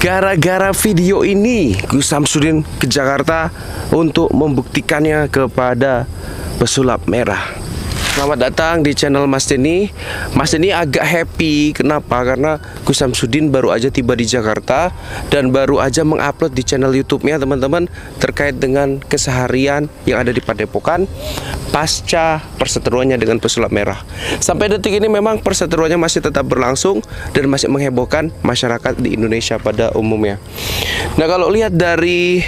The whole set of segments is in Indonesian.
Gara-gara video ini, Gus Samsudin ke Jakarta untuk membuktikannya kepada pesulap merah. Selamat datang di channel Mas Denny. Mas Denny agak happy. Kenapa? Karena Gus Samsudin baru aja tiba di Jakarta dan baru aja mengupload di channel YouTube-nya teman-teman terkait dengan keseharian yang ada di Padepokan pasca perseteruannya dengan pesulap merah. Sampai detik ini memang perseteruannya masih tetap berlangsung dan masih menghebohkan masyarakat di Indonesia pada umumnya. Nah, kalau lihat dari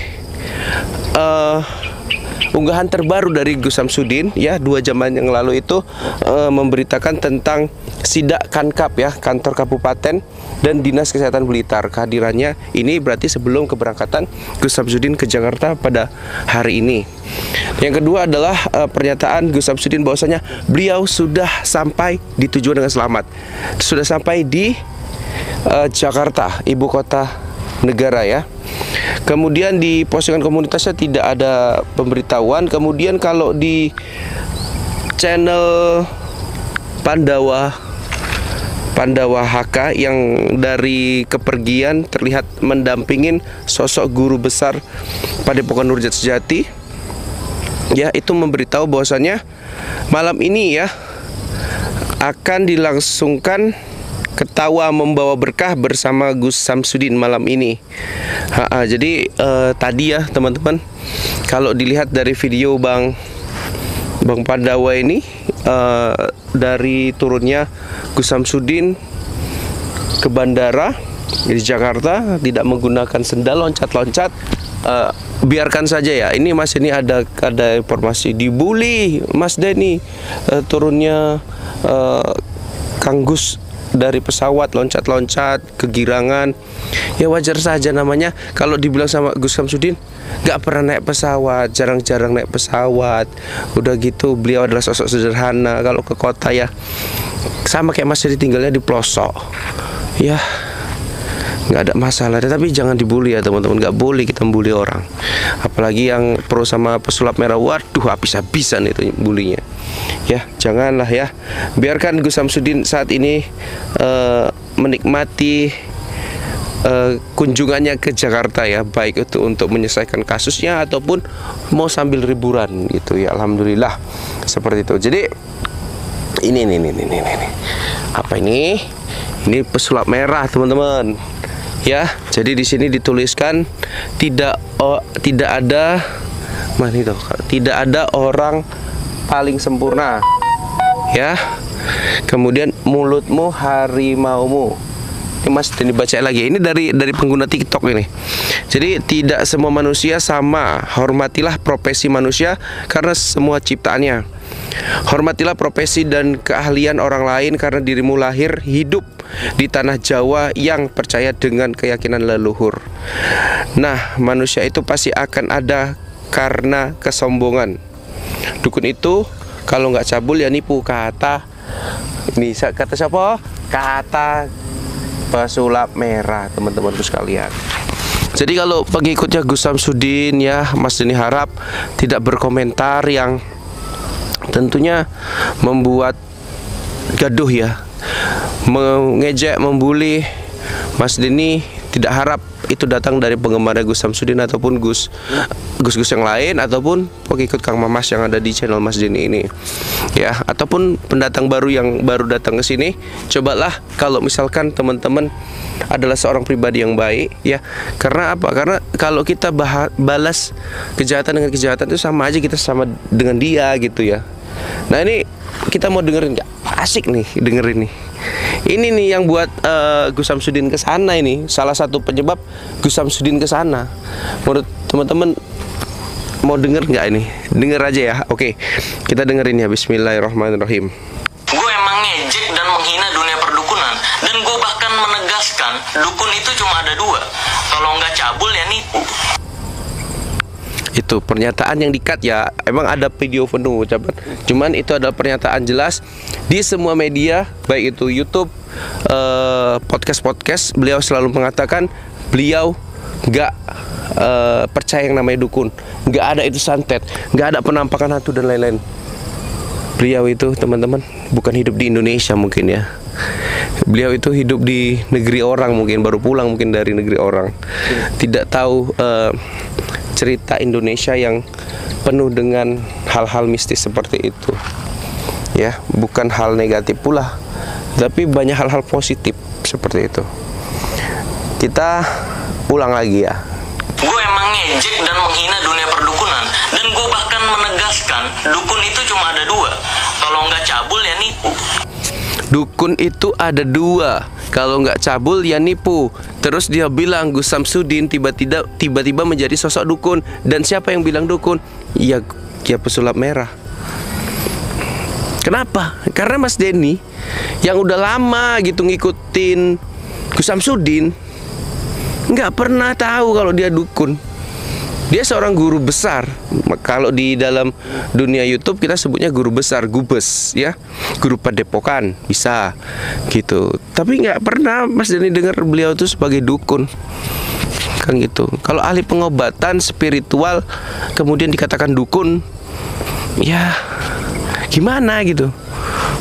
unggahan terbaru dari Gus Samsudin ya 2 jam yang lalu itu memberitakan tentang sidak Kankap ya, kantor kabupaten dan Dinas Kesehatan Blitar. Kehadirannya ini berarti sebelum keberangkatan Gus Samsudin ke Jakarta pada hari ini. Yang kedua adalah pernyataan Gus Samsudin bahwasanya beliau sudah sampai di tujuan dengan selamat. Sudah sampai di Jakarta, ibu kota negara ya. Kemudian di postingan komunitasnya tidak ada pemberitahuan. Kemudian kalau di channel Pandawa HK yang dari kepergian terlihat mendampingin sosok guru besar Padepokan Nurjat Sejati ya, itu memberitahu bahwasannya malam ini ya akan dilangsungkan ketawa membawa berkah bersama Gus Samsudin malam ini. Jadi tadi ya teman-teman, kalau dilihat dari video Bang Pandawa ini, dari turunnya Gus Samsudin ke bandara di Jakarta tidak menggunakan sendal, loncat-loncat. Biarkan saja ya. Ini Mas ini ada informasi dibully Mas Denny, turunnya Kang Gus dari pesawat loncat-loncat, kegirangan. Ya wajar saja namanya. Kalau dibilang sama Gus Samsudin gak pernah naik pesawat, jarang-jarang naik pesawat. Udah gitu beliau adalah sosok sederhana. Kalau ke kota ya sama kayak Mas Denny, tinggalnya di pelosok. Ya nggak ada masalah, tapi jangan dibully ya teman-teman. Nggak boleh kita membuli orang, apalagi yang pro sama pesulap merah. Waduh, habis-habisan itu bulinya. Ya janganlah ya. Biarkan Gus Samsudin saat ini menikmati kunjungannya ke Jakarta ya, baik itu untuk menyelesaikan kasusnya ataupun mau sambil liburan gitu ya. Alhamdulillah seperti itu. Jadi ini apa ini? Ini pesulap merah teman-teman. Ya, jadi di sini dituliskan tidak ada tidak ada orang paling sempurna. Ya. Kemudian mulutmu harimaumu. Ini Mas dibaca lagi. Ini dari pengguna TikTok ini. Jadi tidak semua manusia sama. Hormatilah profesi manusia karena semua ciptaannya. Hormatilah profesi dan keahlian orang lain karena dirimu lahir hidup di tanah Jawa yang percaya dengan keyakinan leluhur. Nah, manusia itu pasti akan ada karena kesombongan. Dukun itu kalau nggak cabul ya nipu. Kata siapa? Kata pesulap merah teman-temanku sekalian. Jadi kalau pengikutnya Gus Samsudin ya, Mas Denny harap tidak berkomentar yang tentunya membuat gaduh ya, mengejek, membuli. Mas Denny tidak harap itu datang dari penggemar Gus Samsudin ataupun Gus yang lain ataupun pengikut Kang Mamas yang ada di channel Mas Denny ini ya, ataupun pendatang baru yang baru datang ke sini. Cobalah kalau misalkan teman-teman adalah seorang pribadi yang baik ya. Karena apa? Karena kalau kita balas kejahatan dengan kejahatan itu sama aja kita sama dengan dia gitu ya. Nah, ini kita mau dengerin nggak? Asik nih dengerin nih. Ini nih yang buat Gus Samsudin ke sana ini. Salah satu penyebab Gus Samsudin ke sana. Menurut teman-teman mau denger nggak ini? Denger aja ya. Oke, kita dengerin ya. Bismillahirrahmanirrahim. Gue emang ngejek dan menghina dunia perdukunan. Dan gue bahkan menegaskan dukun itu cuma ada 2. Kalau nggak cabul ya nipu. Itu pernyataan yang di-cut ya. Emang ada video penuh ucapan. Cuman itu adalah pernyataan jelas di semua media, baik itu YouTube, podcast. Beliau selalu mengatakan beliau nggak percaya yang namanya dukun. Nggak ada itu santet, nggak ada penampakan hantu dan lain-lain. Beliau itu teman-teman bukan hidup di Indonesia mungkin ya. Beliau itu hidup di negeri orang, mungkin baru pulang mungkin dari negeri orang, tidak tahu cerita Indonesia yang penuh dengan hal-hal mistis seperti itu. Ya, bukan hal negatif pula, tapi banyak hal-hal positif seperti itu. Kita ulang lagi ya. Gue emang ngejek dan menghina dunia perdukunan, dan gue bahkan menegaskan dukun itu cuma ada dua. Kalau nggak cabul ya nipu. Dukun itu ada dua, kalau nggak cabul ya nipu. Terus dia bilang Gus Samsudin tiba-tiba menjadi sosok dukun. Dan siapa yang bilang dukun? Ya pesulap merah. Kenapa? Karena Mas Denny yang udah lama gitu ngikutin Gus Samsudin nggak pernah tahu kalau dia dukun. Dia seorang guru besar. Kalau di dalam dunia YouTube kita sebutnya guru besar, gubes ya, guru padepokan bisa gitu. Tapi nggak pernah Mas Denny dengar beliau itu sebagai dukun kan gitu. Kalau ahli pengobatan spiritual kemudian dikatakan dukun, ya gimana gitu.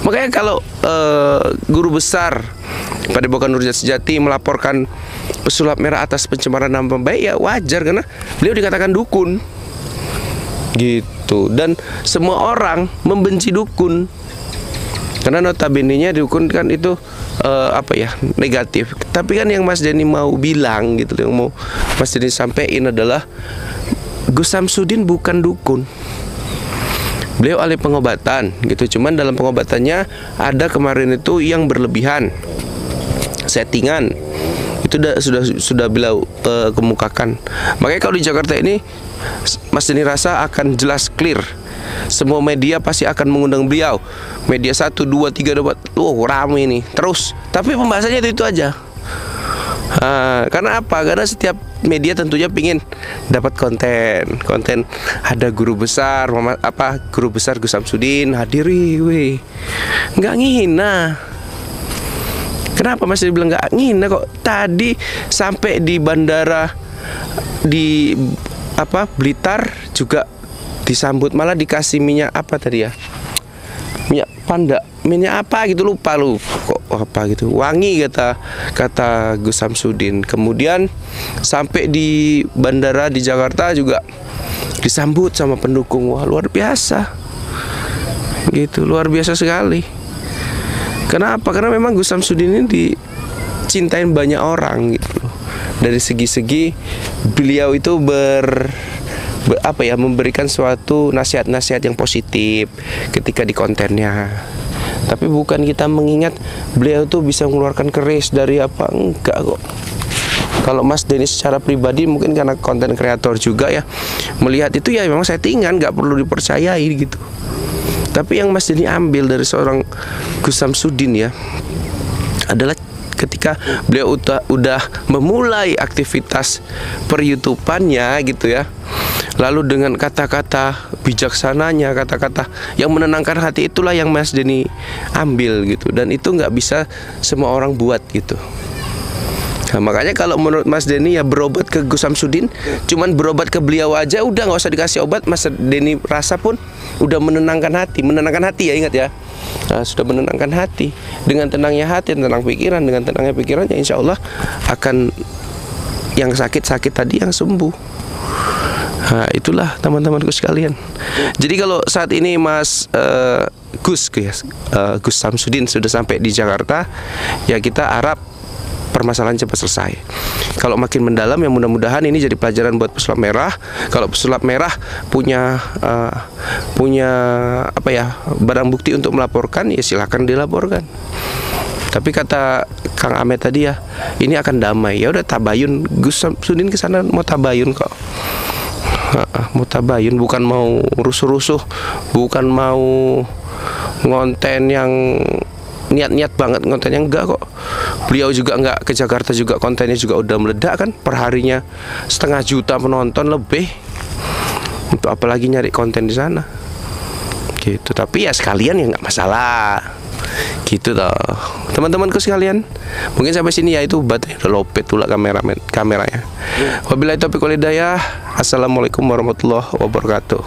Makanya kalau guru besar Padepokan Nurjat Sejati melaporkan pesulap merah atas pencemaran nama baik, ya wajar karena beliau dikatakan dukun gitu. Dan semua orang membenci dukun karena notabene-nya dukun kan itu negatif. Tapi kan yang Mas Denny mau bilang gitu, yang mau Mas Denny sampaikan adalah Gus Samsudin bukan dukun. Beliau ahli pengobatan gitu. Cuman dalam pengobatannya ada kemarin itu yang berlebihan, settingan. Itu sudah beliau kemukakan. Makanya kalau di Jakarta ini Mas Denny rasa akan jelas clear. Semua media pasti akan mengundang beliau. Media 1, 2, 3 dapat. Ramai ini terus. Tapi pembahasannya itu aja. Karena apa? Karena setiap media tentunya pingin dapat konten ada guru besar guru besar Gus Samsudin hadiri, nggak ngina. Kenapa Mas Denny bilang nggak ngina kok? Tadi sampai di bandara di Blitar juga disambut, malah dikasih minyak apa tadi ya? Minyak panda, minyak apa gitu, lupa lu kok apa gitu, wangi kata Gus Samsudin. Kemudian sampai di bandara di Jakarta juga disambut sama pendukung. Wah, luar biasa gitu, luar biasa sekali. Kenapa? Karena memang Gus Samsudin ini dicintain banyak orang gitu. Dari segi-segi beliau itu memberikan suatu nasihat-nasihat yang positif ketika di kontennya. Tapi bukan kita mengingat beliau tuh bisa mengeluarkan keris dari apa, enggak kok. Kalau Mas Denny secara pribadi mungkin karena konten kreator juga ya, melihat itu ya memang settingan, nggak perlu dipercayai gitu. Tapi yang Mas Denny ambil dari seorang Gus Samsudin ya adalah ketika beliau udah memulai aktivitas per-YouTubannya gitu ya, lalu dengan kata-kata bijaksananya, kata-kata yang menenangkan hati, itulah yang Mas Denny ambil gitu. Dan itu nggak bisa semua orang buat gitu. Nah, makanya kalau menurut Mas Denny ya berobat ke Gus Samsudin, cuman berobat ke beliau aja udah, nggak usah dikasih obat. Mas Denny rasa pun udah menenangkan hati ya, ingat ya. Nah, sudah menenangkan hati. Dengan tenangnya hati, tenang pikiran, dengan tenangnya pikirannya insya Allah akan yang sakit-sakit tadi yang sembuh. Nah, itulah teman-temanku sekalian. Jadi kalau saat ini Mas Gus Samsudin sudah sampai di Jakarta, ya kita harap permasalahan cepat selesai. Kalau makin mendalam ya mudah-mudahan ini jadi pelajaran buat pesulap merah. Kalau pesulap merah punya barang bukti untuk melaporkan, ya silakan dilaporkan. Tapi kata Kang Ahmed tadi ya, ini akan damai. Ya udah tabayun, Gus Samsudin ke sana mau tabayun kok. Mau tabayun, bukan mau rusuh-rusuh, bukan mau ngonten yang niat-niat banget kontennya, enggak kok. Beliau juga enggak ke Jakarta juga kontennya juga udah meledak kan, perharinya 500 juta penonton lebih. Untuk apalagi nyari konten di sana gitu. Tapi ya sekalian ya nggak masalah gitu toh teman-temanku sekalian. Mungkin sampai sini ya, itu baterai udah lopet pula kameranya. Wabillahi taufiq wal hidayah. Assalamualaikum warahmatullahi wabarakatuh.